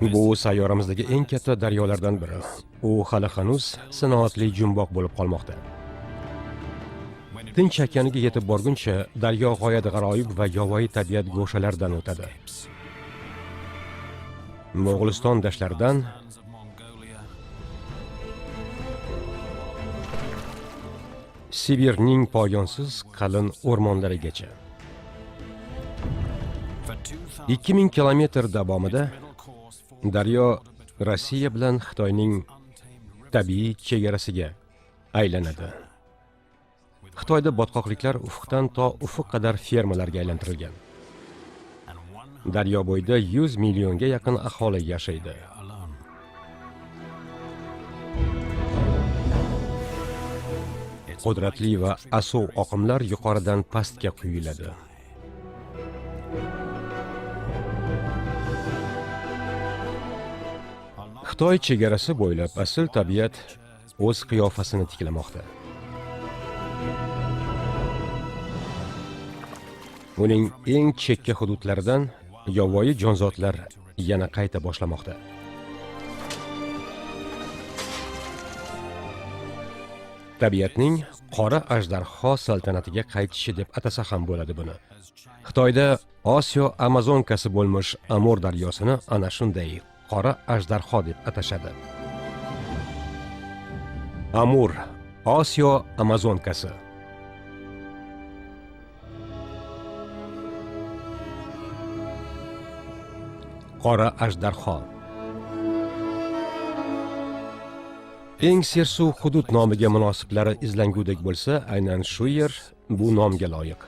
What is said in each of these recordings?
Bu sayyoramizdagi eng katta daryolardan biri. U hali hanuz sanoatli jumboq bo'lib qolmoqda. Tinch okeaniga yetib borguncha daryo g'oyat g'aroyib va yovvoyi tabiat go'shalaridan o'tadi. Mo'g'uliston dashtlaridan Sibirning poyonsiz qalin o'rmonlarigacha. 2000 kilometr davomida daryo Rossiya bilan Xitoyning tabiiy chegarasiga aylanadi. Xitoyda botqoqliklar ufqdan to ufq qadar fermalarga aylantirilgan. Daryo bo'yida 100 millionga yaqin aholi yashaydi. Qudratli va asov oqimlar yuqoridan pastga quyiladi. Xitoy chegarasi bo'ylab asl tabiat o'z qiyofasini tiklamoqda. Uning eng chekka hududlaridan yovvoyi jonzotlar yana qayta boshlamoqda. Tabiatning qora ajdarho saltanatiga qaytishi deb atasa ham bo'ladi buni. Xitoyda Osiyo Amazonkasi bo'lmish Amur daryosini ana shunday qora ajdarho deb atashadi. Amur, Osiyo Amazonkasi. Qora ajdarho. Eng sersuv hudud nomiga munosiblari izlangudek bo'lsa, aynan shu yer bu nomga loyiq.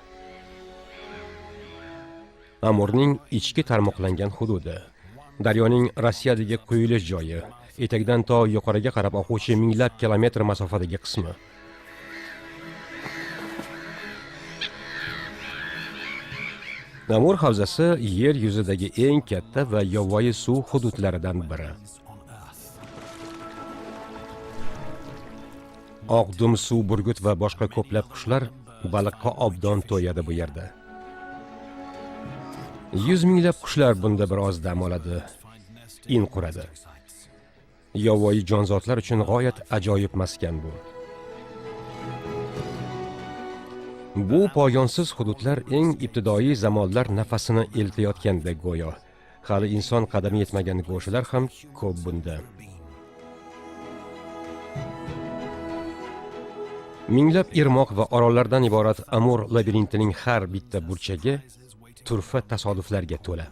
Amurning ichki tarmoqlangan hududi, daryoning Rossiyadagi quyilish joyi, etakdan to yuqoriga qarab oquvchi minglab kilometr masofadagi qismi. Amur havzasi yer yuzidagi eng katta va yovvoyi suv hududlaridan biri. Oqdum suv burgut va boshqa ko'plab qushlar baliqqa obdon to'yadi bu yerda. 100 minglab qushlar bunda biroz dam oladi, in quradi. Yovvoyi jonzotlar uchun g'oyat ajoyib maskan bu. Bu poyonsiz hududlar eng ibtidoiy zamonlar nafasini eltayotgandek go'yo. Hali inson qadami yetmagan go'shalar ham ko'p bunda. Minglab irmoq va orollardan iborat Amur labirintining har bitta burchagi turfa tasodiflarga to'la.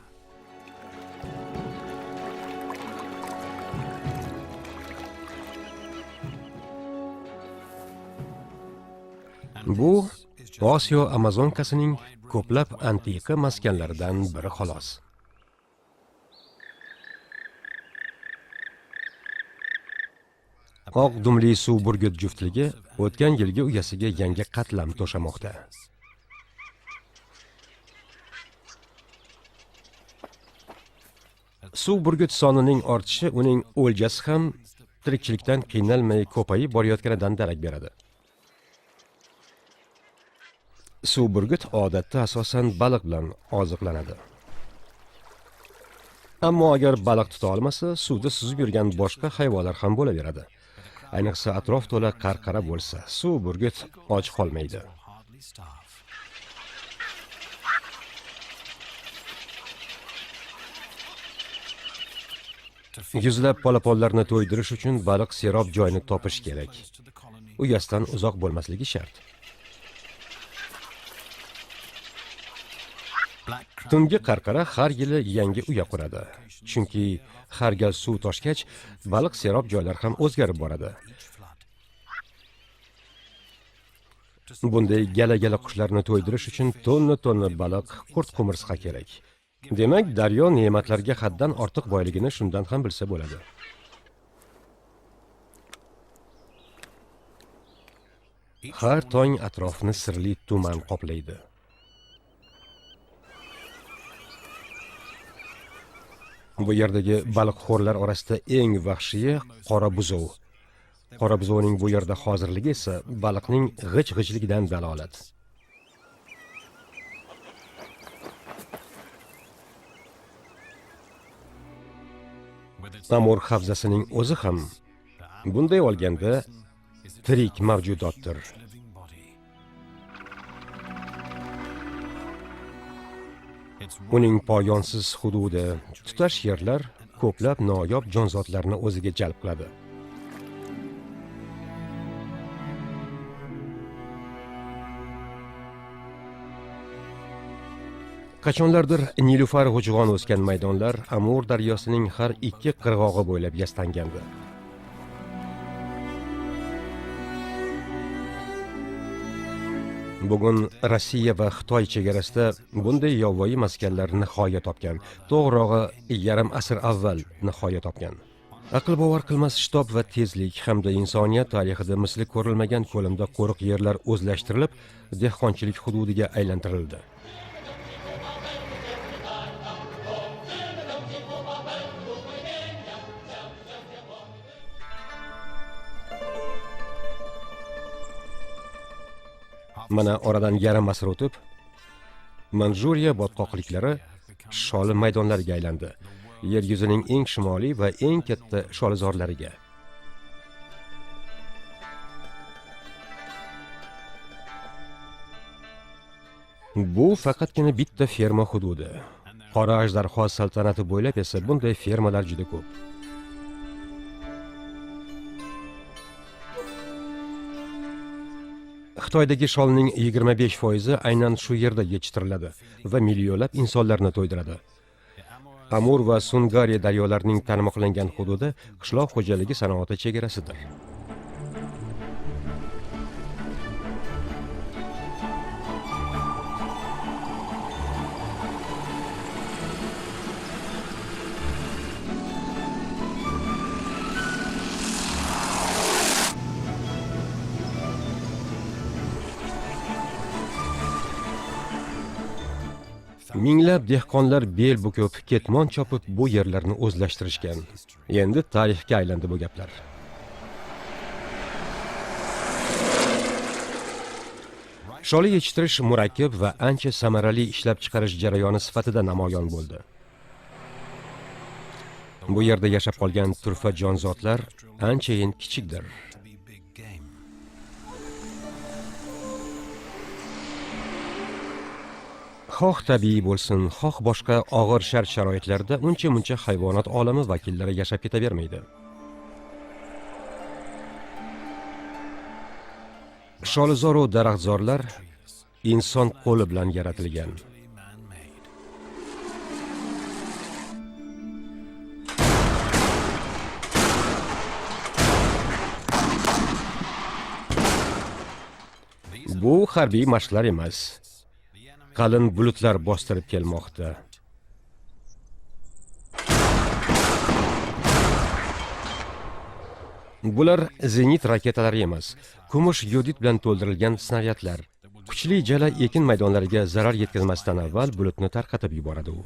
Bu Osiyo Amazonkasining ko'plab antiqa maskanlaridan biri xolos. Oq dumli suv burgut juftligi o'tgan yilgi uyasiga yangi qatlam to'shamoqda. Suv burgut sonining ortishi uning o'ljasi ham tirikchilikdan qiynalmay ko'payib borayotganidan darak beradi. Suv burgut odatda asosan baliq bilan oziqlanadi. Ammo agar baliq tuta olmasa, suvda suzib yurgan boshqa hayvonlar ham bo'laveradi. Ayniqsa atrof to'la qarqara bo'lsa, suv burgut och qolmaydi. Yuzlab polaponlarni to'ydirish uchun baliq serob joyini topish kerak. Uyasidan uzoq bo'lmasligi shart. Tungi qarqara har yili yangi uya quradi. Chunki har gal suv toshgach, baliq serob joylar ham o'zgarib boradi. Bunday gala-gala qushlarni to'ydirish uchun tonna baliq, qurt-qumursqa kerak. Demak, daryo ne'matlarga haddan ortiq boyligini shundan ham bilsa bo'ladi. Har tong atrofni sirli tuman qoplaydi. Bu yerdagi baliqxo'rlar orasida eng vahshiyi qora buzov. Qora buzovning bu yerda hozirligi esa baliqning g'ich-g'ichligidan dalolat. Amur havzasining o'zi ham bunday olganda tirik mavjudotdir. Uning poyonsiz hududi, tutash yerlar ko'plab noyob jonzotlarni o'ziga jalb qiladi. Qachonlardir nilufar g'ujg'on o'sgan maydonlar Amur daryosining har ikki qirg'og'i bo'ylab yastangandi. Bugun Rossiya va Xitoy chegarasida bunday yovvoyi maskanlar nihoya topgan. To'g'rirog'i, yarim asr avval nihoya topgan. Aql bovar qilmas shitob va tezlik hamda insoniyat tarixida misli ko'rilmagan ko'lamda qo'riq yerlar o'zlashtirilib, dehqonchilik hududiga aylantirildi. Mana oradan yarim asr o'tib, Manjuriya botqoqliklari sholi maydonlariga aylandi. Yer yuzining eng shimoliy va eng katta sholizorlariga. Bu faqatgina bitta ferma hududi. Qora ajdarho saltanati bo'ylab esa bunday fermalar juda ko'p. Xitoydagi sholning 25% aynan shu yerda yetishtiriladi va millionlab insonlarni to'ydiradi. Amur va Sungari daryolarining tarmoqlangan hududi qishloq xo'jaligi sanoati chegarasidir. Minglab dehqonlar bel bukib, ketmon chopib bu yerlarni o'zlashtirishgan. Endi tarixga aylandi bu gaplar. Sholi yetishtirish murakkab va ancha samarali ishlab chiqarish jarayoni sifatida namoyon bo'ldi. Bu yerda yashab qolgan turfa jonzotlar anchayin kichikdir. Xoh tabiiy bo'lsin, xoh boshqa og'ir shart-sharoitlarda uncha-muncha hayvonot olami vakillari yashab ketavermaydi. Sholizor va daraxtzorlar inson qo'li bilan yaratilgan. Bu harbiy mashqlar emas. Qalin bulutlar bostirib kelmoqda. Bular zenit raketalari emas, kumush yodid bilan to'ldirilgan snaryadlar. Kuchli jala ekin maydonlariga zarar yetkazmasdan avval bulutni tarqatib yuboradi u.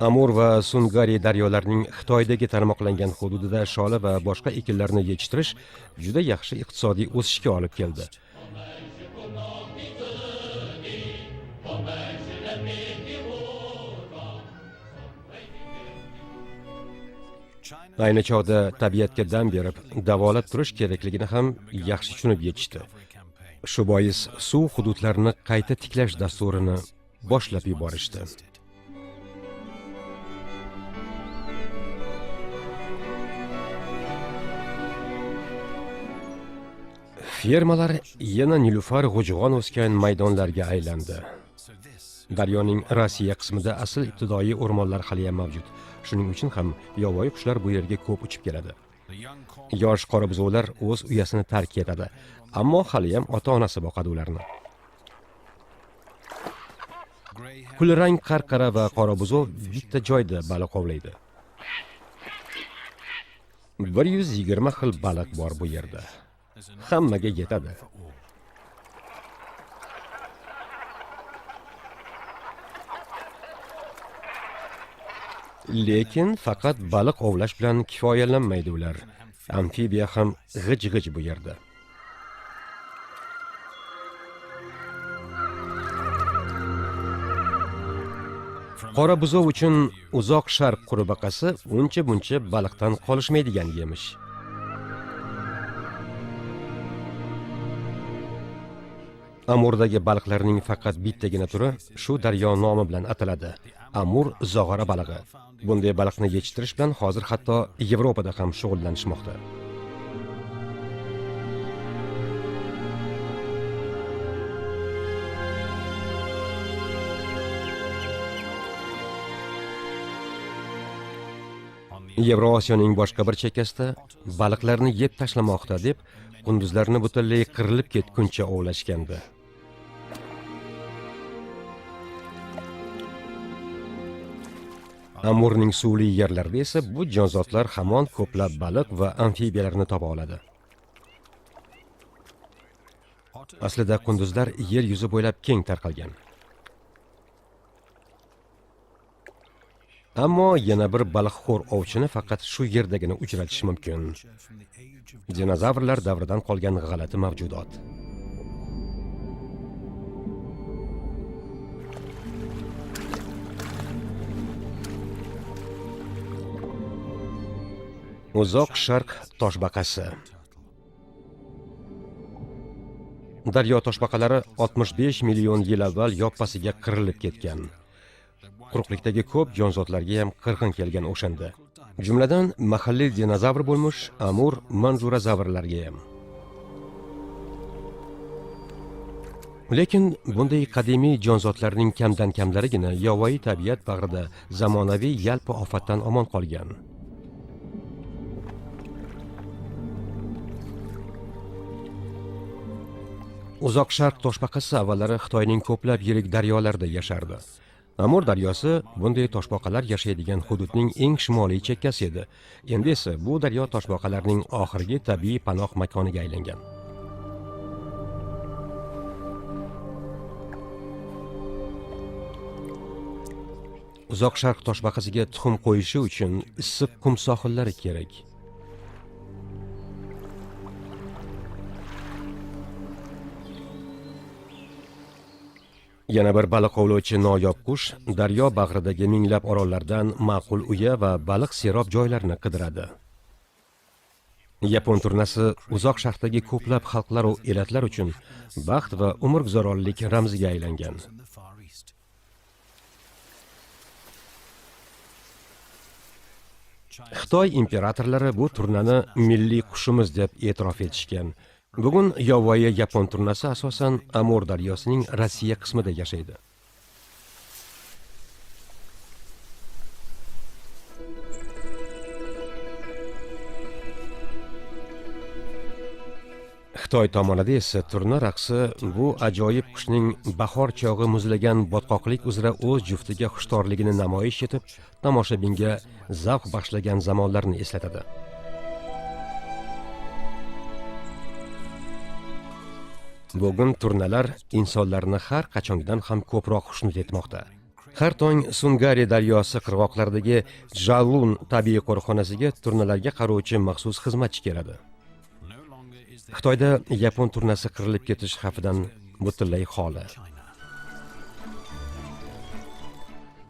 Amur va Sungari daryolarining Xitoydagi tarmoqlangan hududida sholi va boshqa ekinlarni yetishtirish juda yaxshi iqtisodiy o'sishga olib keldi. Ayni chog'da tabiatga dam berib, davolab turish kerakligini ham yaxshi tushunib yetishdi. Shu bois suv hududlarini qayta tiklash dasturini boshlab yuborishdi. Fermalar yana nilufar g'ujg'on o'sgan maydonlarga aylandi. Daryoning Rossiya qismida asl ibtidoiy o'rmonlar hali ham mavjud. Shuning uchun ham yovvoyi qushlar bu yerga ko'p uchib keladi. Yosh qorabuzovlar o'z uyasini tark etadi, ammo hali ham ota-onasi boqadi ularni. Kulrang qarqara va qorabuzov bitta joyda baliq ovlaydi. 120 xil baliq bor bu yerda. Hammaga yetadi. Lekin faqat baliq ovlash bilan kifoyalanmaydi ular. Amfibiya ham g'ij-g'ij bu yerda. Qora buzov uchun uzoq sharq qurbaqasi uncha-buncha baliqdan qolishmaydigan yemish. Amurdagi baliqlarning faqat bittagina turi shu daryo nomi bilan ataladi. Amur zog'ora balig'i. Bunday baliqni yetishtirish bilan hozir hatto Yevropada ham shug'ullanishmoqda. Yevrosiyoning boshqa bir chekkasida baliqlarni yeb tashlamoqda deb qunduzlarni butunlay qirilib ketguncha ovlashgandi. Amurning suvli yerlarida esa bu jonzotlar hamon ko'plab baliq va amfibiyalarni topa oladi. Aslida qunduzlar yer yuzi bo'ylab keng tarqalgan. Ammo yana bir baliqxo'r ovchini faqat shu yerdagina uchratish mumkin. Dinozavrlar davridan qolgan g'alati mavjudot. Uzoq sharq toshbaqasi. Daryo toshbaqalari 65 million yil avval yoppasiga qirilib ketgan. Quruqlikdagi ko'p jonzotlarga ham qirg'in kelgan o'shanda. Jumladan mahalliy dinozavr bo'lmuş Amur manzurazavrlarga ham. Lekin bunday qadimiy jonzotlarning kamdan kamlarigina yovvoyi tabiat bag'rida zamonaviy yalpi ofatdan omon qolgan. Uzoq sharq toshbaqasi avvallari Xitoyning ko'plab yirik daryolarida yashardi. Amur daryosi bunday toshbaqalar yashaydigan hududning eng shimoliy chekkasi edi. Endi esa bu daryo toshbaqalarning oxirgi tabiiy panoh makoniga aylangan. Uzoq sharq toshbaqasiga tuxum qo'yishi uchun issiq qum sohillari kerak. Yana bir baliq ovlovchi noyob qush daryo bag'ridagi minglab orollardan ma'qul uya va baliq serob joylarni qidiradi. Yapon turnasi uzoq sharqdagi ko'plab xalqlar va elatlar uchun baxt va umrguzaronlik ramziga aylangan. Xitoy imperatorlari bu turnani milliy qushimiz deb e'tirof etishgan. Bugun yovvoyi yapon turnasi asosan Amur daryosining Rossiya qismida yashaydi. Xitoy tomonida esa turna raqsi bu ajoyib qushning bahor chog'i muzlagan botqoqlik uzra o'z juftiga xushtorligini namoyish etib, tomoshabinga zavq bag'ishlagan zamonlarni eslatadi. Bugun turnalar insonlarni har qachongidan ham ko'proq xushnud etmoqda. Har tong Sungari daryosi qirg'oqlaridagi Jalun tabiiy qo'riqxonasiga turnalarga qaruvchi maxsus xizmatchi keladi. Xitoyda yapon turnasi qirilib ketish xavfidan butunlay xoli.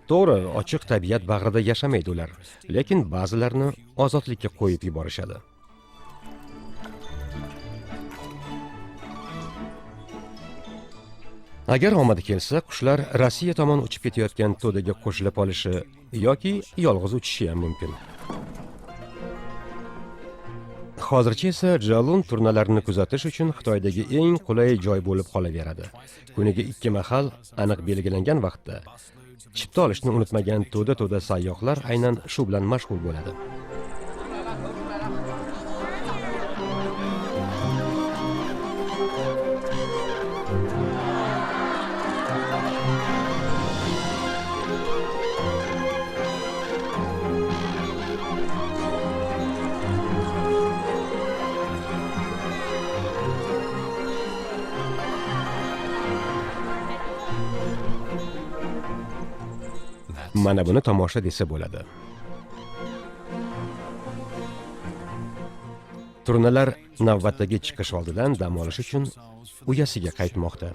To'g'ri, ochiq tabiat bag'rida yashamaydi ular, lekin ba'zilarini ozodlikka qo'yib yuborishadi. Agar omadi kelsa, qushlar Rossiya tomon uchib ketayotgan to'daga qo'shilib olishi yoki yolg'iz uchishi ham mumkin. Hozircha esa Jalun turnalarini kuzatish uchun Xitoydagi eng qulay joy bo'lib qolaveradi. Kuniga 2 mahal aniq belgilangan vaqtda chipta olishni unutmagan to'da sayyohlar aynan shu bilan mashg'ul bo'ladi. Mana buni tomosha desa bo'ladi. Turnalar navbatdagi chiqish oldidan dam olish uchun uyasiga qaytmoqda.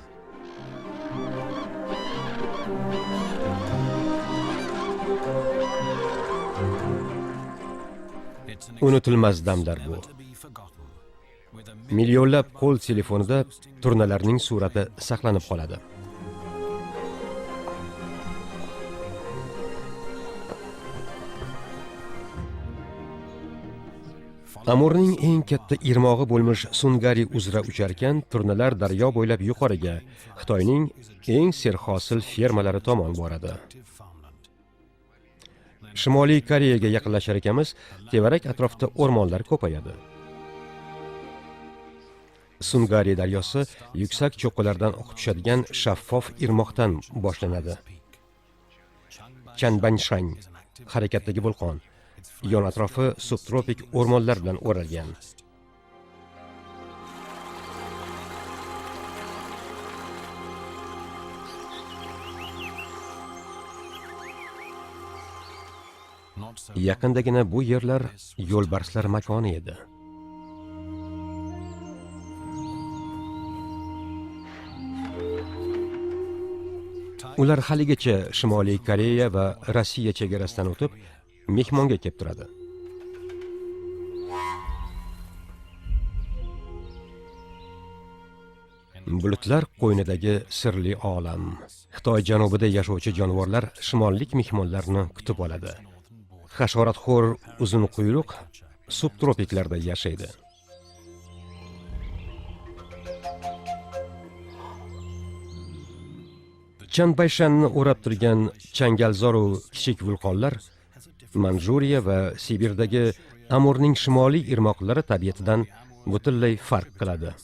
Unutilmas damlar bu. Millionlab qo'l telefonida turnalarning surati saqlanib qoladi. Amurning eng katta irmog'i bo'lmish Sungari uzra ucharkan, turnalar daryo bo'ylab yuqoriga, Xitoyning eng serhosil fermalari tomon boradi. Shimoliy Koreyaga yaqinlashar ekanmiz, tevarak atrofda o'rmonlar ko'payadi. Sungari daryosi yuksak cho'qqilardan oqib tushadigan shaffof irmoqdan boshlanadi. Chanbanshang harakatdagi vulqon, yon atrofi subtropik o'rmonlar bilan o'ralgan. Yaqindagina bu yerlar yo'lbarslar makoni edi. Ular haligacha Shimoliy Koreya va Rossiya chegarasidan o'tib, mehmonga kelib turadi. Bulutlar qo'ynidagi sirli olam. Xitoy janubida yashovchi jonivorlar shimollik mehmonlarni kutib oladi. Hasharotxo'r uzun quyruq subtropiklarda yashaydi. Chanbayshanni o'rab turgan changalzoru kichik vulqonlar Manjuriya va Sibirdagi Amurning shimoliy irmoqlari tabiatidan butunlay farq qiladi.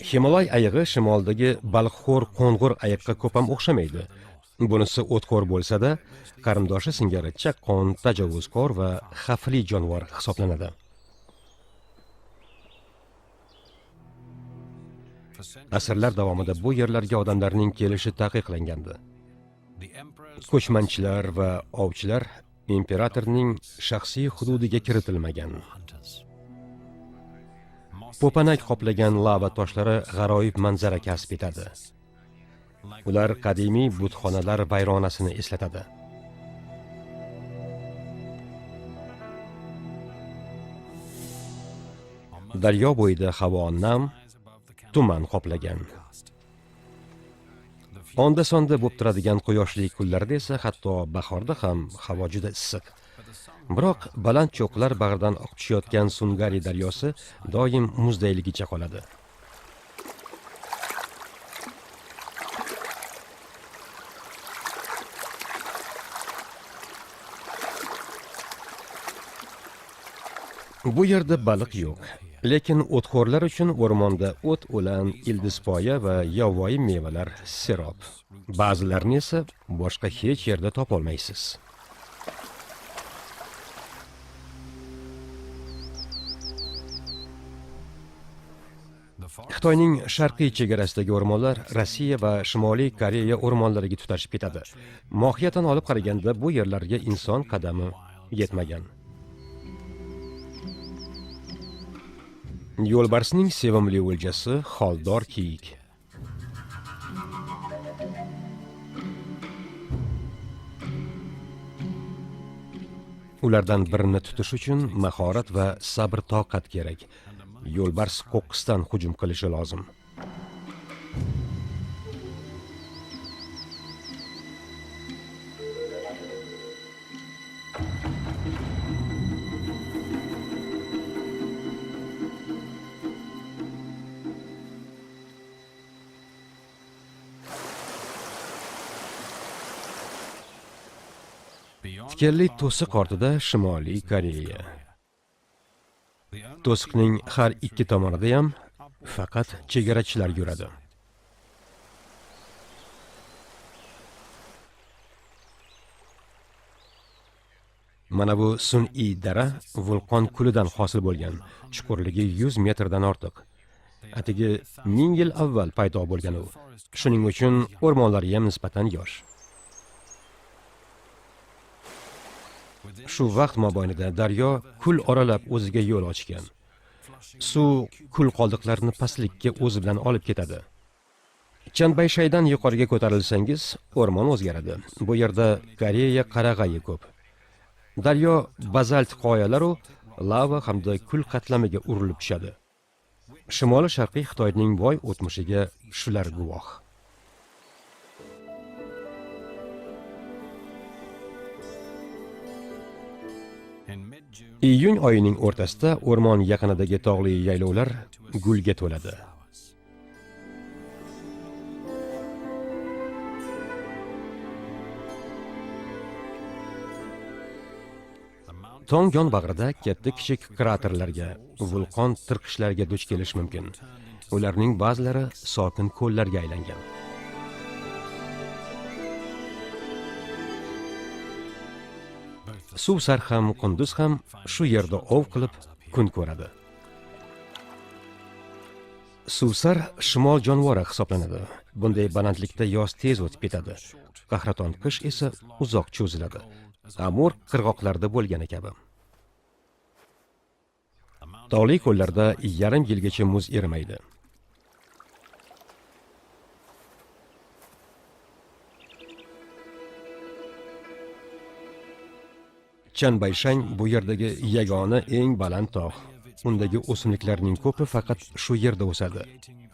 Himolay ayig'i shimoldagi baliqxo'r qo'ng'ir ayiqqa ko'p ham o'xshamaydi. Bunisi o'txo'r bo'lsa-da, qarindoshi singari chaqqon, tajovuzkor va xavfli jonivor hisoblanadi. Asrlar davomida bu yerlarga odamlarning kelishi taqiqlangandi. Ko'chmanchilar va ovchilar imperatorning shaxsiy hududiga kiritilmagan. Po'panak qoplagan lava toshlari g'aroyib manzara kasb etadi. Ular qadimiy butxonalar vayronasini eslatadi. Daryo bo'yida havo nam, tuman qoplagan. Onda-sonda bo'lib turadigan quyoshli kunlarda esa hatto bahorda ham havo juda issiq. Biroq baland cho'qlar bag'ridan oqib tushayotgan Sungari daryosi doim muzdayligicha qoladi. Bu yerda baliq yo'q, lekin o'txo'rlar uchun o'rmonda o't-o'lan, ildizpoya va yovvoyi mevalar serob. Ba'zilarini esa boshqa hech yerda topolmaysiz. Xitoyning sharqiy chegarasidagi o'rmonlar Rossiya va Shimoliy Koreya o'rmonlariga tutashib ketadi. Mohiyatan olib qaraganda bu yerlarga inson qadami yetmagan. Yo'lbarsning sevimli o'ljasi xoldor kiyik. Ulardan birini tutish uchun mahorat va sabr-toqat kerak. Yo'lbars qo'qqisdan hujum qilishi lozim. Tikanli to'siq ortida Shimoliy Koreya. To'siqning har ikki tomonida ham faqat chegarachilar yuradi. Mana bu sun'iy dara vulqon kulidan hosil bo'lgan, chuqurligi 100 metrdan ortiq. Atigi 1000 yil avval paydo bo'lgan u. Shuning uchun o'rmonlari ham nisbatan yosh. Shu vaqt mobaynida daryo kul oralab o'ziga yo'l ochgan. Suv kul qoldiqlarini pastlikka o'zi bilan olib ketadi. Chanbayshaydan yuqoriga ko'tarilsangiz, o'rmon o'zgaradi. Bu yerda Koreya qarag'ayi ko'p. Daryo bazalt qoyalar u lava hamda kul qatlamiga urilib tushadi. Shimoli sharqiy Xitoyning boy o'tmishiga shular guvoh. Iyun oyining o'rtasida o'rmon yaqinidagi tog'li yaylovlar gulga to'ladi. Tong yonbag'rida katta-kichik kraterlarga, vulqon tirqishlariga duch kelish mumkin. Ularning ba'zilari sokin ko'llarga aylangan. Suvsar ham, qunduz ham shu yerda ov qilib kun ko'radi. Suvsar shimol jonivori hisoblanadi. Bunday balandlikda yoz tez o'tib ketadi. Qahraton qish esa uzoq cho'ziladi. Amur qirg'oqlarda bo'lgani kabi. Tog'li ko'llarda yarim yilgacha muz erimaydi. Chanbayshang bu yerdagi yagona eng baland tog'. Undagi o'simliklarning ko'pi faqat shu yerda o'sadi.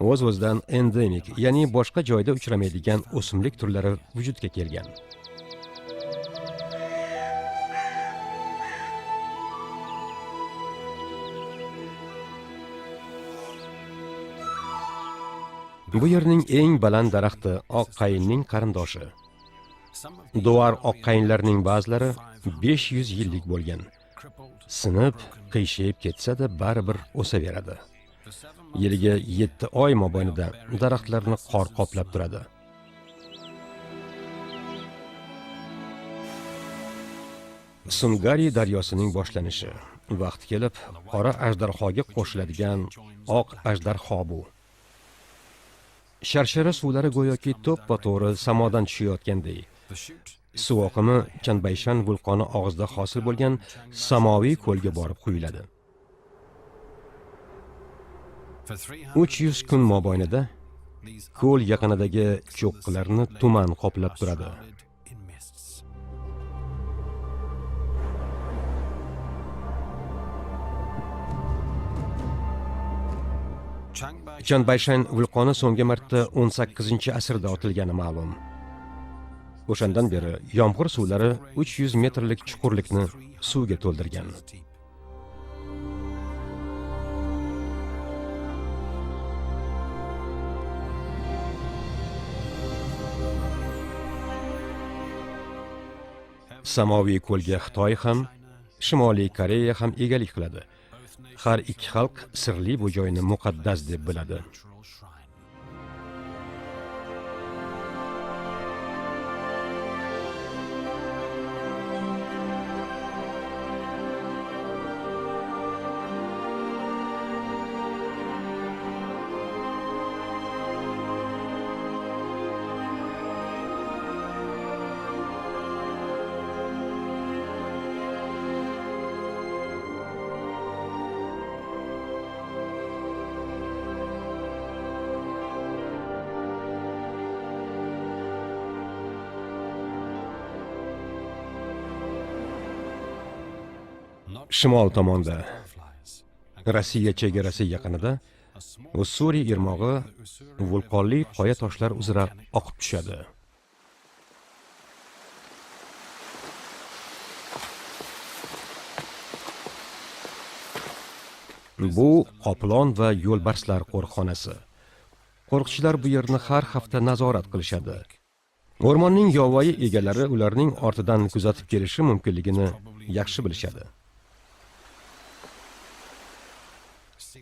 O'z-o'zidan endemik, ya'ni boshqa joyda uchramaydigan o'simlik turlari vujudga kelgan. Bu yerning eng baland daraxti oq qayinning qarindoshi. Duvar oq qayinlarning ba'zilari 500 yillik bo'lgan. Sinib, qiyshayib ketsa-da baribir o'saveradi. Yiliga 7 oy mobaynida daraxtlarni qor qoplab turadi. Sungari daryosining boshlanishi. Vaqt kelib, qora ajdarhoga qo'shiladigan oq ajdarho bu. Sharshara suvlari go'yoki to'ppa-to'g'ri samodan tushayotganday. Suv oqimi Chanbayshan vulqoni og'zida hosil bo'lgan samoviy ko'lga borib quyiladi. 300 kun mobaynida ko'l yaqinidagi cho'qqilarni tuman qoplab turadi. Chanbayshan vulqoni so'nggi marta 18-asrda otilgani ma'lum. O'shandan beri yomg'ir suvlari 300 metrlik chuqurlikni suvga to'ldirgan. Samoviy ko'lga Xitoy ham, Shimoliy Koreya ham egalik qiladi. Har ikki xalq sirli bu joyni muqaddas deb biladi. Shimol tomonda, Rossiya chegarasi yaqinida Ussuriy irmog'i vulqonli qoya toshlar uzra oqib tushadi. Bu qoplon va yo'lbarslar qo'riqxonasi. Qo'riqchilar bu yerni har hafta nazorat qilishadi. O'rmonning yovvoyi egalari ularning ortidan kuzatib kelishi mumkinligini yaxshi bilishadi.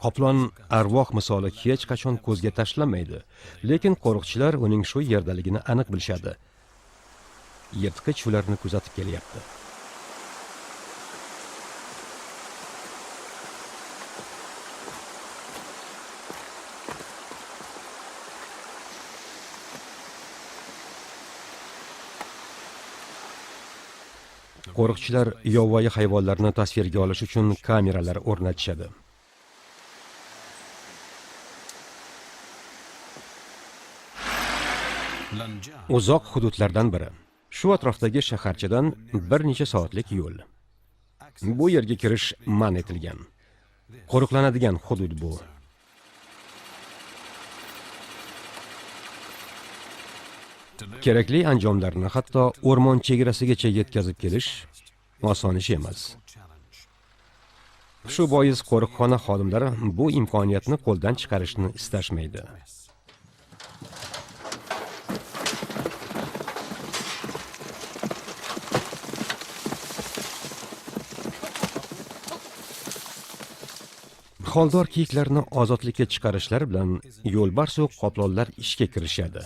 Qoplon arvoh misoli hech qachon ko'zga tashlanmaydi, lekin qo'riqchilar uning shu yerdaligini aniq bilishadi. Yirtqich ularni kuzatib kelyapti. Qo'riqchilar yovvoyi hayvonlarni tasvirga olish uchun kameralar o'rnatishadi. Uzoq hududlardan biri. Shu atrofdagi shaharchadan bir necha soatlik yo'l. Bu yerga kirish man etilgan. Qo'riqlanadigan hudud bu. Kerakli anjomlarni hatto o'rmon chegarasigacha yetkazib kelish oson ish emas. Shu bois qo'riqxona xodimlari bu imkoniyatni qo'ldan chiqarishni istashmaydi. Xoldor kiyiklarni ozodlikka chiqarishlari bilan yo'lbars va qoplonlar ishga kirishadi.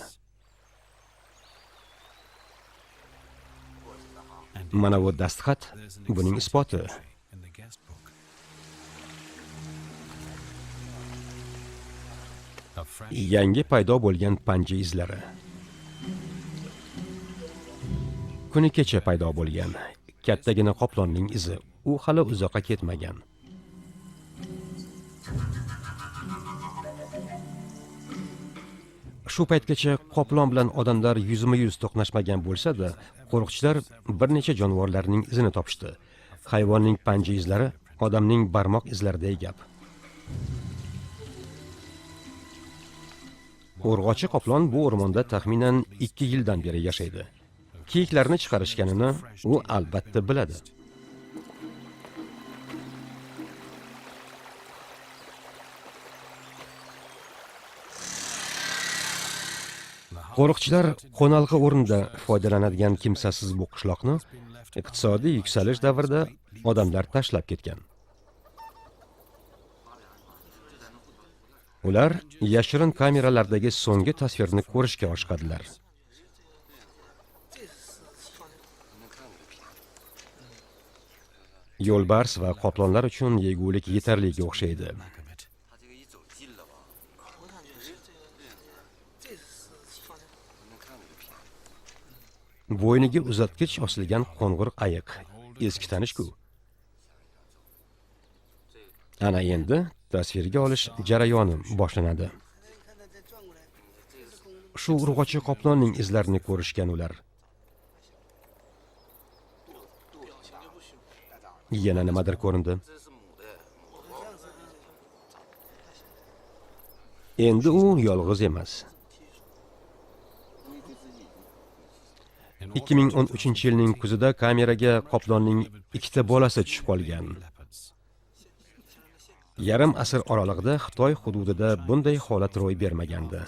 Mana bu dastxat buning isboti. Yangi paydo bo'lgan panja izlari. Kuni kecha paydo bo'lgan kattagina qoplonning izi. U hali uzoqqa ketmagan. Shu paytgacha qoplon bilan odamlar yuzma-yuz to'qnashmagan bo'lsa-da, qo'riqchilar bir necha jonivorlarning izini topishdi. Hayvonning panja izlari odamning barmoq izlariday gap. Urg'ochi qoplon bu o'rmonda taxminan 2 yildan beri yashaydi. Kiyiklarni chiqarishganini u albatta biladi. Qo'riqchilar qo'nalg'i o'rnida foydalanadigan kimsasiz bu qishloqni iqtisodiy yuksalish davrida odamlar tashlab ketgan. Ular yashirin kameralardagi so'nggi tasvirni ko'rishga oshiqadilar. Yo'lbars va qoplonlar uchun yegulik yetarliga o'xshaydi. Bo'yniga uzatgich osilgan qo'ng'ir ayiq. Eski tanish-ku. Ana endi tasvirga olish jarayoni boshlanadi. Shu urg'ochi qoplonning izlarini ko'rishgan ular. Yana nimadir ko'rindi. Endi u yolg'iz emas. 2013-yilning kuzida kameraga qoplonning 2ta bolasi tushib qolgan. Yarim asr oralig'ida Xitoy hududida bunday holat ro'y bermagandi.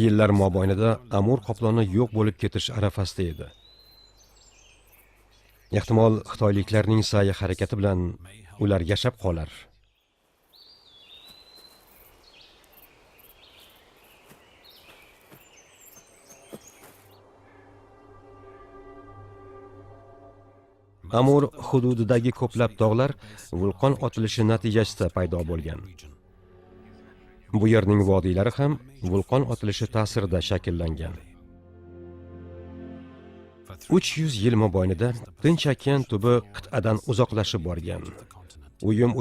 Yillar mobaynida Amur qoploni yo'q bo'lib ketish arafasida edi. Ehtimol xitoyliklarning sa'y harakati bilan ular yashab qolar. Amur hududidagi ko'plab tog'lar vulqon otilishi natijasida paydo bo'lgan. Bu yerning vodiylari ham vulqon otilishi ta'sirida shakllangan. 300 yil mobaynida Tinch okean tubi qit'adan uzoqlashib borgan.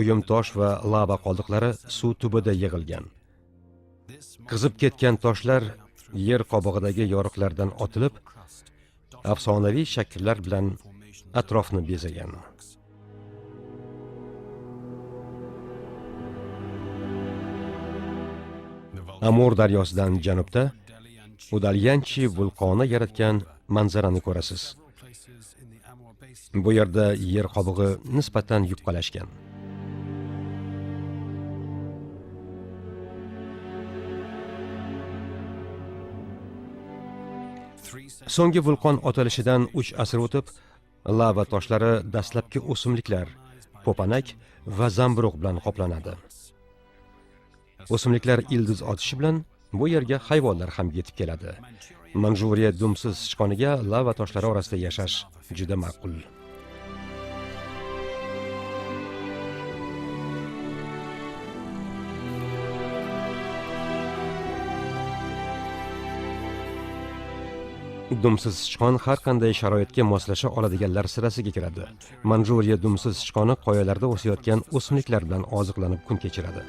Uyum tosh va lava qoldiqlari suv tubida yig'ilgan. Qizib ketgan toshlar yer qobig'idagi yoriqlardan otilib, afsonaviy shakllar bilan atrofni bezagan. Amur daryosidan janubda Udalyanchi vulqoni yaratgan manzarani ko'rasiz. Bu yerda yer qobig'i nisbatan yupqalashgan. So'nggi vulqon otilishidan 3 asr o'tib, lava toshlari dastlabki o'simliklar, po'panak va zamburug' bilan qoplanadi. O'simliklar ildiz otishi bilan bu yerga hayvonlar ham yetib keladi. Manjuriya dumsiz sichqoniga lava toshlari orasida yashash juda ma'qul. Dumsiz sichqon har qanday sharoitga moslasha oladiganlar sirasiga kiradi. Manjuriya dumsiz sichqoni qoyalarda o'sayotgan o'simliklardan oziqlanib kun kechiradi.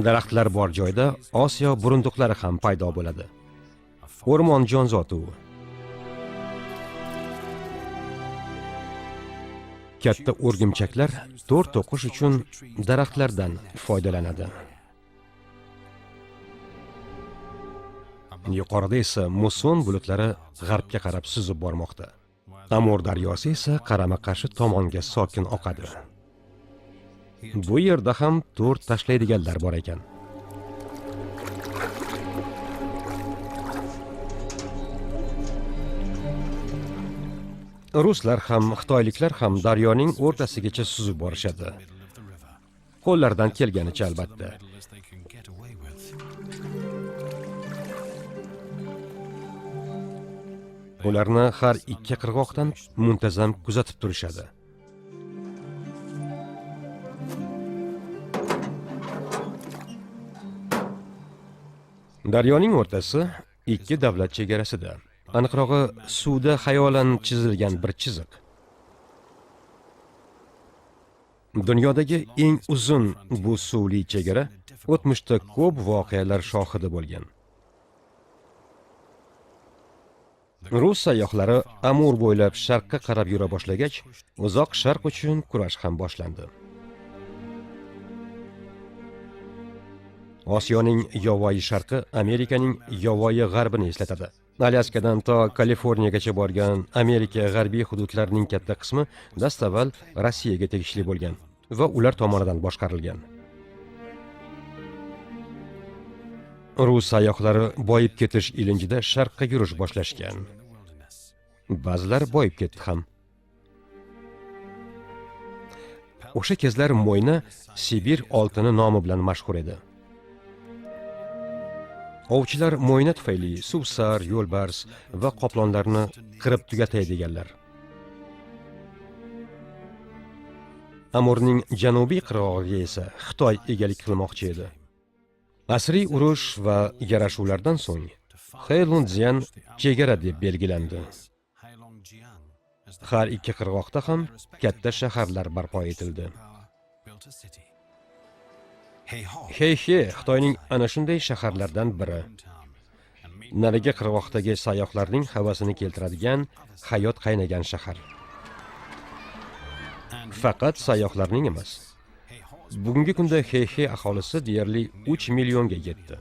Daraxtlar bor joyda Osiyo burunduqlari ham paydo bo'ladi. O'rmon jonzoti u. Katta o'rgimchaklar to'rt to'qish uchun daraxtlardan foydalanadi. Yuqorida esa musson bulutlari g'arbga qarab suzib bormoqda. Amur daryosi esa qarama-qarshi tomonga sokin oqadi. Bu yerda ham to'rt tashlaydiganlar bor ekan. Ruslar ham, xitoyliklar ham daryoning o'rtasigacha suzib borishadi. Qo'llaridan kelganicha albatta. Ularni har ikki qirg'oqdan muntazam kuzatib turishadi. Daryoning o'rtasi ikki davlat chegarasida. Aniqrog'i, suvda xayolan chizilgan bir chiziq. Dunyodagi eng uzun bu suvli chegara o'tmishda ko'p voqealar shohidi bo'lgan. Rus sayyohlari Amur bo'ylab sharqqa qarab yura boshlagach, uzoq sharq uchun kurash ham boshlandi. Osiyoning yovvoyi sharqi Amerikaning yovvoyi g'arbini eslatadi. Alyaskadan to Kaliforniyagacha borgan Amerika g'arbiy hududlarining katta qismi dastavval Rossiyaga tegishli bo'lgan va ular tomonidan boshqarilgan. Rus sayyohlari boyib ketish ilinjida sharqqa yurish boshlashgan. Ba'zilar boyib ketdi ham. O'sha kezlar mo'yna Sibir oltini nomi bilan mashhur edi. Ovchilar mo'yna tufayli suvsar, yo'lbars va qoplonlarni qirib tugataydiganlar. Amurning janubiy qirg'og'iga esa Xitoy egalik qilmoqchi edi. Asriy urush va yarashuvlardan so'ng Heilongjian chegara deb belgilandi. Har ikki qirg'oqda ham katta shaharlar barpo etildi. Heyhe Xitoyning ana shunday shaharlardan biri. Nariga qirg'oqdagi sayyohlarning havasini keltiradigan hayot qaynagan shahar. Faqat sayyohlarning emas. Bugungi kunda Heyhe aholisi deyarli 3 millionga yetdi.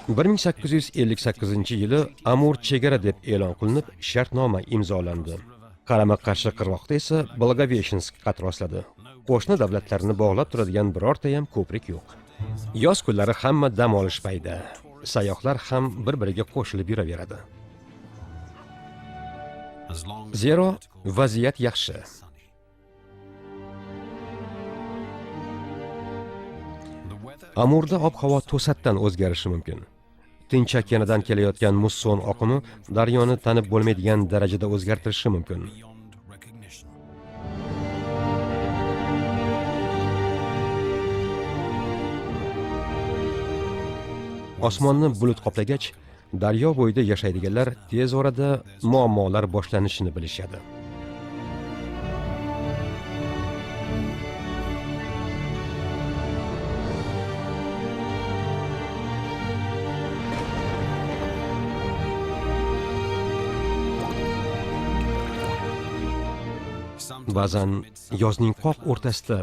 1858-yili Amur chegara deb e'lon qilinib, shartnoma imzolandi. Qarama-qarshi qirg'oqda esa Blagoveshchensk qad rostladi. Qo'shni davlatlarni bog'lab turadigan birorta ham ko'prik yo'q. Yoz kunlari hamma dam olish payti. Sayyohlar ham bir-biriga qo'shilib yuraveradi. Zero vaziyat yaxshi. Amurda ob-havo to'satdan o'zgarishi mumkin. Tinch okeanidan kelayotgan musson oqimi daryoni tanib bo'lmaydigan darajada o'zgartirishi mumkin. Osmonni bulut qoplagach, daryo bo'yida yashaydiganlar tez orada muammolar boshlanishini bilishadi. Ba'zan yozning qoq o'rtasida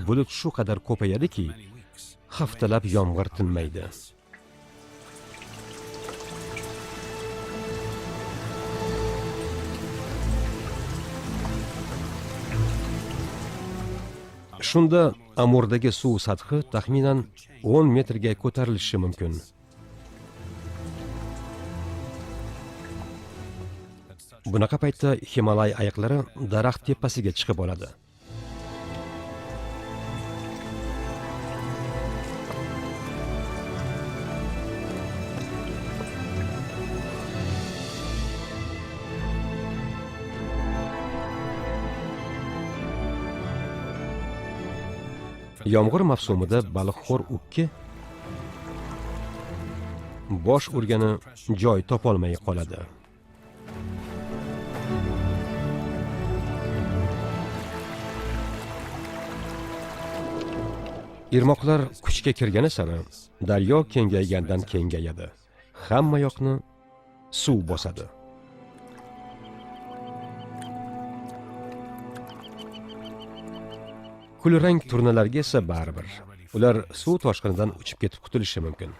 bulut shu qadar ko'payadiki, haftalab yomg'ir tinmaydi. Shunda Amurdagi suv sathi taxminan 10 metrga ko'tarilishi mumkin. Bunaqa paytda Himalay ayiqlari daraxt tepasiga chiqib oladi. Yomg'ir mavsumida baliqxo'r ukki bosh urgani joy topolmay qoladi. Irmoqlar kuchga kirgani sari daryo kengaygandan kengayadi. Hamma yoqni suv bosadi. Kulrang turnalarga esa baribir. Ular suv toshqinidan uchib ketib qutulishi mumkin.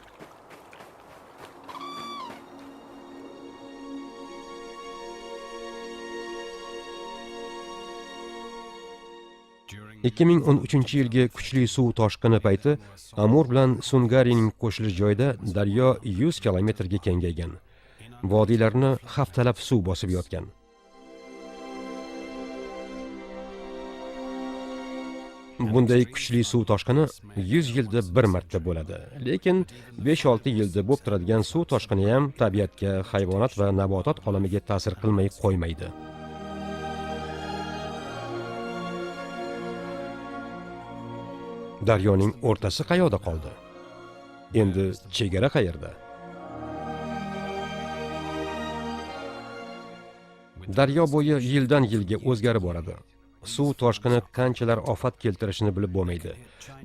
...2013-yilgi kuchli suv toshqini payti Amur bilan Sungarining qo'shilish joyida daryo 100 kilometrga kengaygan. Vodiylarni haftalab suv bosib yotgan. Bunday kuchli suv toshqini 100 yilda bir marta bo'ladi. Lekin 5-6 yilda bo'lib turadigan suv toshqini ham tabiatga, hayvonot va nabotot olamiga ta'sir qilmay qo'ymaydi. Daryoning o'rtasi qayoqda qoldi? Endi chegara qayerda? Daryo bo'yi yildan yilga o'zgarib boradi. Suv toshqini qanchalar ofat keltirishini bilib bo'lmaydi.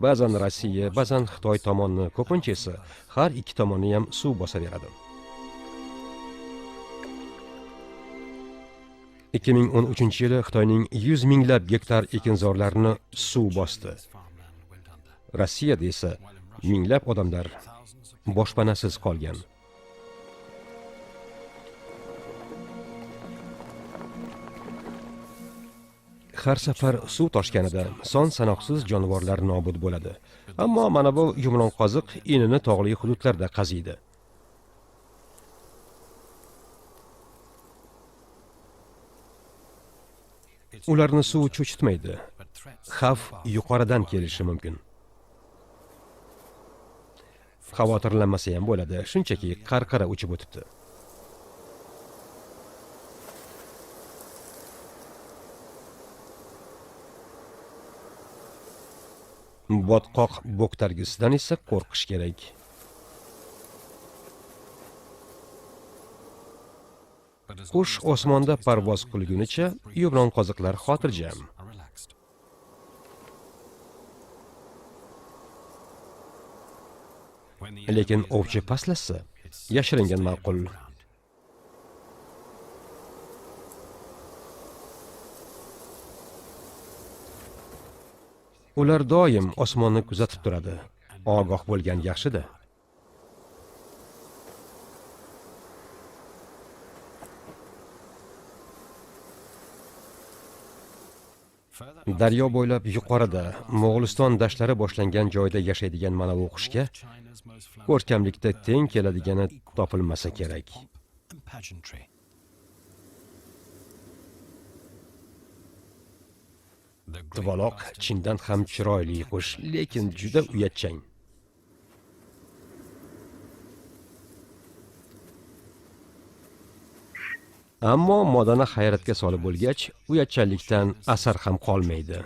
Ba'zan Rossiya, ba'zan Xitoy tomonni, ko'pincha esa har ikki tomonni ham suv bosaveradi. 2013-yili Xitoyning 100 minglab gektar ekinzorlarini suv bosdi. Rossiyada esa minglab odamlar boshpanasiz qolgan. Har safar suv toshganida son sanoqsiz jonivorlar nobud bo'ladi. Ammo mana bu yumron qoziq inini tog'li hududlarda qaziydi. Ularni suv cho'chitmaydi. Xavf yuqoridan kelishi mumkin. Xavotirlanmasa ham bo'ladi, shunchaki qarqara uchib o'tibdi. Botqoq bo'ktargisidan esa qo'rqish kerak. Qush osmonda parvoz qilgunicha yumron qoziqlar xotirjam. Lekin ovchi pastlasa, yashiringan ma'qul. Ular doim osmonni kuzatib turadi. Ogoh bo'lgan yaxshi-da. Daryo bo'ylab yuqorida Mo'g'uliston dashtlari boshlangan joyda yashaydigan mana bu qushga ko'rkamlikda teng keladigani topilmasa kerak. Tuvaloq chindan ham chiroyli qush, lekin juda uyatchang. Ammo modani hayratga solib bo'lgach, uyatchanlikdan asar ham qolmaydi.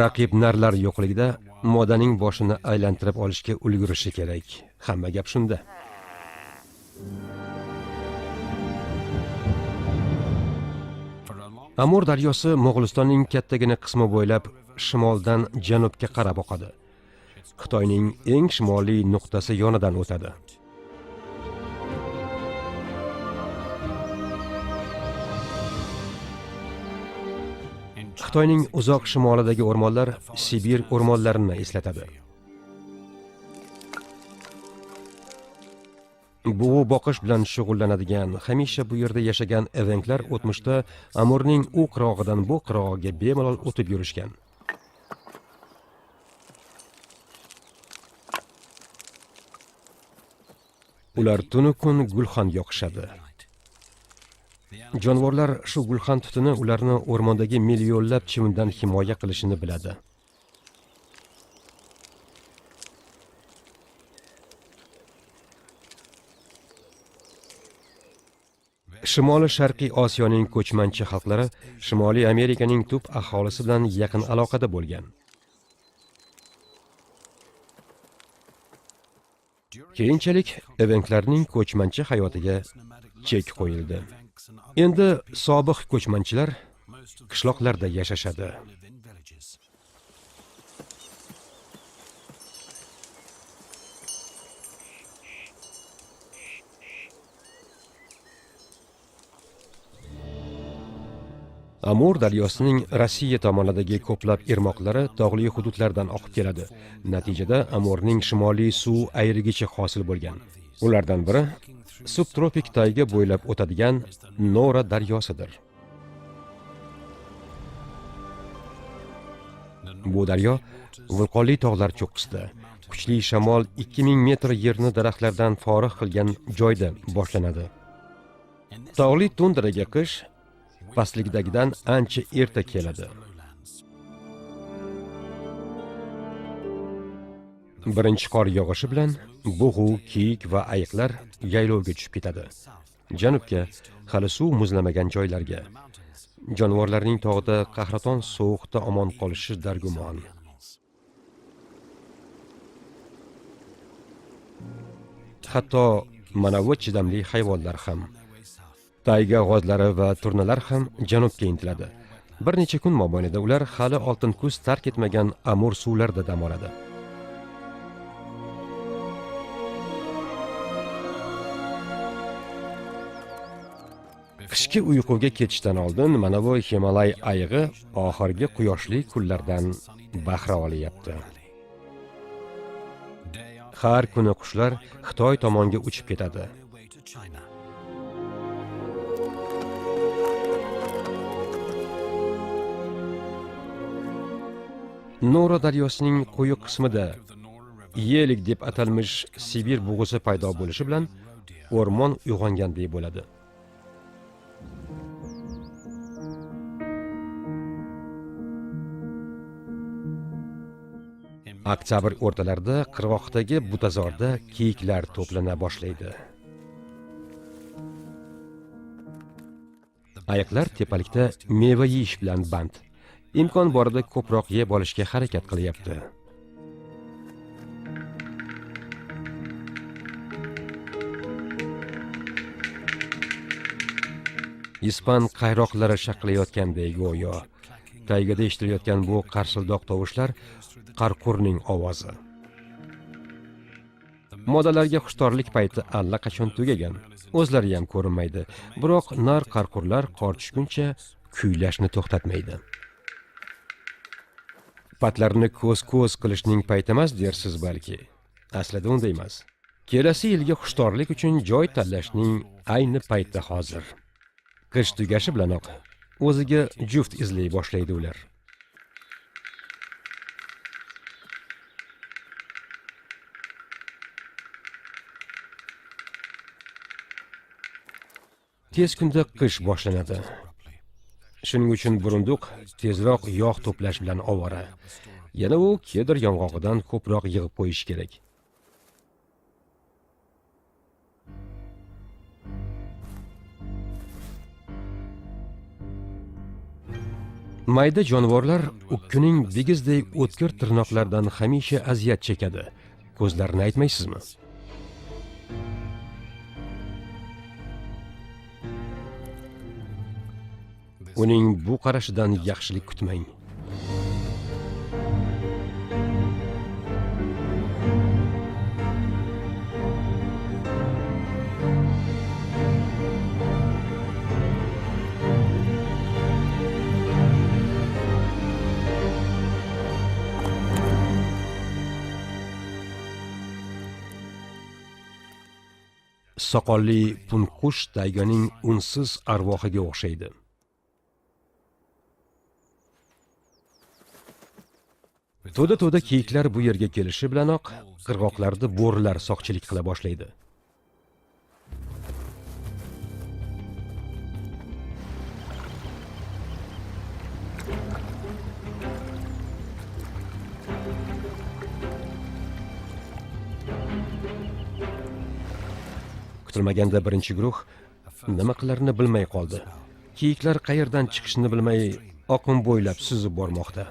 Raqib narlar yo'qligida modaning boshini aylantirib olishga ulgurishi kerak. Hamma gap shunda. Amur daryosi Mo'g'ulistonning kattagina qismi bo'ylab shimoldan janubga qarab oqadi. Xitoyning eng shimoliy nuqtasi yonidan o'tadi. Xitoyning uzoq shimolidagi o'rmonlar Sibir o'rmonlarini eslatadi. Buvi boqish bilan shug'ullanadigan, hamisha bu yerda yashagan evenklar o'tmishda Amurning u qirog'idan bu qirog'iga bemalol o'tib yurishgan. Ular tunu kun gulxan yoqishadi. Jonivorlar shu gulxan tutuni ularni o'rmondagi millionlab chivindan himoya qilishini biladi. Shimoliy Sharqiy Osiyoning ko'chmanchi xalqlari Shimoliy Amerikaning tub aholisi bilan yaqin aloqada bo'lgan. Keyinchalik evenklarning ko'chmanchi hayotiga chek qo'yildi. Endi sobiq ko'chmanchilar qishloqlarda yashashadi. Amur daryosining Rossiya tomonidagi ko'plab irmoqlari tog'li hududlardan oqib keladi. Natijada Amurning shimoliy suv ayrig'ichi hosil bo'lgan. Ulardan biri subtropik tayga bo'ylab o'tadigan Nora daryosidir. Bu daryo vulqonli tog'lar cho'qqisida, kuchli shamol 2000 metr yerni daraxtlardan forig' qilgan joyda boshlanadi. Tog'li tundraga qish pastlikdagidan ancha erta keladi. Birinchi qor yog'ishi bilan bug'u, kiyik va ayiqlar yaylovga tushib ketadi. Janubga, hali suv muzlamagan joylarga. Jonivorlarning tog'da qahraton sovuqda omon qolishi dargumon. Hatto manavi chidamli hayvonlar ham, tayga g'ozlari va turnalar ham janubga intiladi. Bir necha kun mobaynida ular hali oltin kuz tark etmagan Amur suvlarda dam oladi. Qishki uyquga ketishdan oldin mana bu Himalay ayig'i oxirgi quyoshli kunlardan bahra olyapti. Har kuni qushlar Xitoy tomonga uchib ketadi. Nora daryosining quyi qismida yelik deb atalmish Sibir bug'usi paydo bo'lishi bilan o'rmon uyg'ongandek bo'ladi. Oktyabr o'rtalarida qirg'oqdagi butazorda kiyiklar to'plana boshlaydi. Ayiqlar tepalikda meva yeyish bilan band. Imkon borida ko'proq yeb olishga harakat qilyapti. Ispan qayroqlari shaqillayotgandek go'yo. Taygada eshitilayotgan bu qarsildoq tovushlar qarqurning ovozi. Modalarga xushtorlik payti allaqachon tugagan. O'zlari ham ko'rinmaydi. Biroq nar qarqurlar qor tushguncha kuylashni to'xtatmaydi. Patlarni ko'z-ko'z qilishning payti emas dersiz balki. Aslida unday emas. Kelasi yilga xushtorlik uchun joy tanlashning ayni payti hozir. Qish tugashi bilanoq o'ziga juft izlay boshlaydi ular. Tez kunda qish boshlanadi. Shuning uchun burunduq tezroq yog' to'plash bilan ovora. Yana u kedr yong'og'idan ko'proq yig'ib qo'yish kerak. Mayda jonivorlar ukkining bigizdek o'tkir tirnoqlardan hamisha aziyat chekadi. Ko'zlarini aytmaysizmi? Uning bu qarashidan yaxshilik kutmang. Soqolli punqush tayganing unsiz arvohiga o'xshaydi. To'da kiyiklar bu yerga kelishi bilanoq qirg'oqlarda bo'rilar soqchilik qila boshlaydi. Kutilmaganda birinchi guruh nima qilarini bilmay qoldi. Kiyiklar qayerdan chiqishini bilmay oqim bo'ylab suzib bormoqda.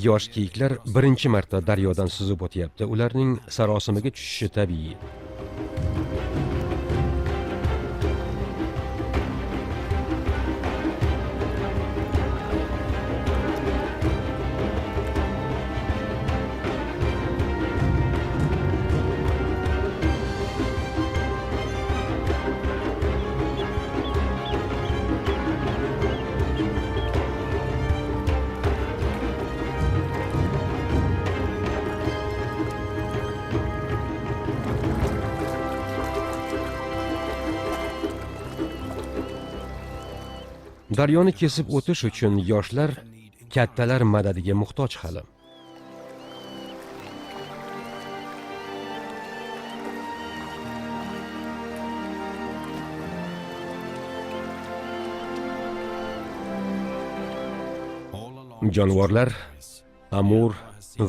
Yosh kiyiklar birinchi marta daryodan suzib o'tyapti. Ularning sarosimaga tushishi tabiiy. Daryoni kesib o'tish uchun yoshlar kattalar madadiga muhtoj hali. Jonivorlar Amur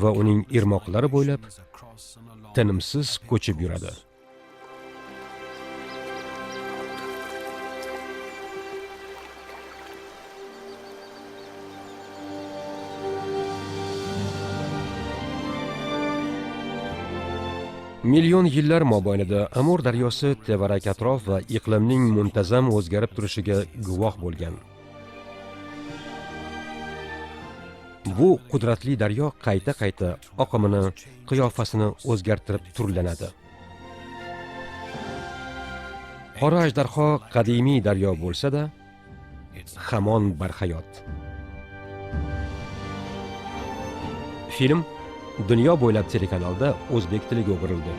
va uning irmoqlari bo'ylab tinimsiz ko'chib yuradi. Million yillar mobaynida Amur daryosi tevarak atrof va iqlimning muntazam o'zgarib turishiga guvoh bo'lgan. Bu qudratli daryo qayta-qayta oqimini, qiyofasini o'zgartirib turlanadi. Qora ajdarho qadimiy daryo bo'lsa-da, hamon barhayot. Film Dunyo bo'ylab telekanalda o'zbek tiliga o'girildi.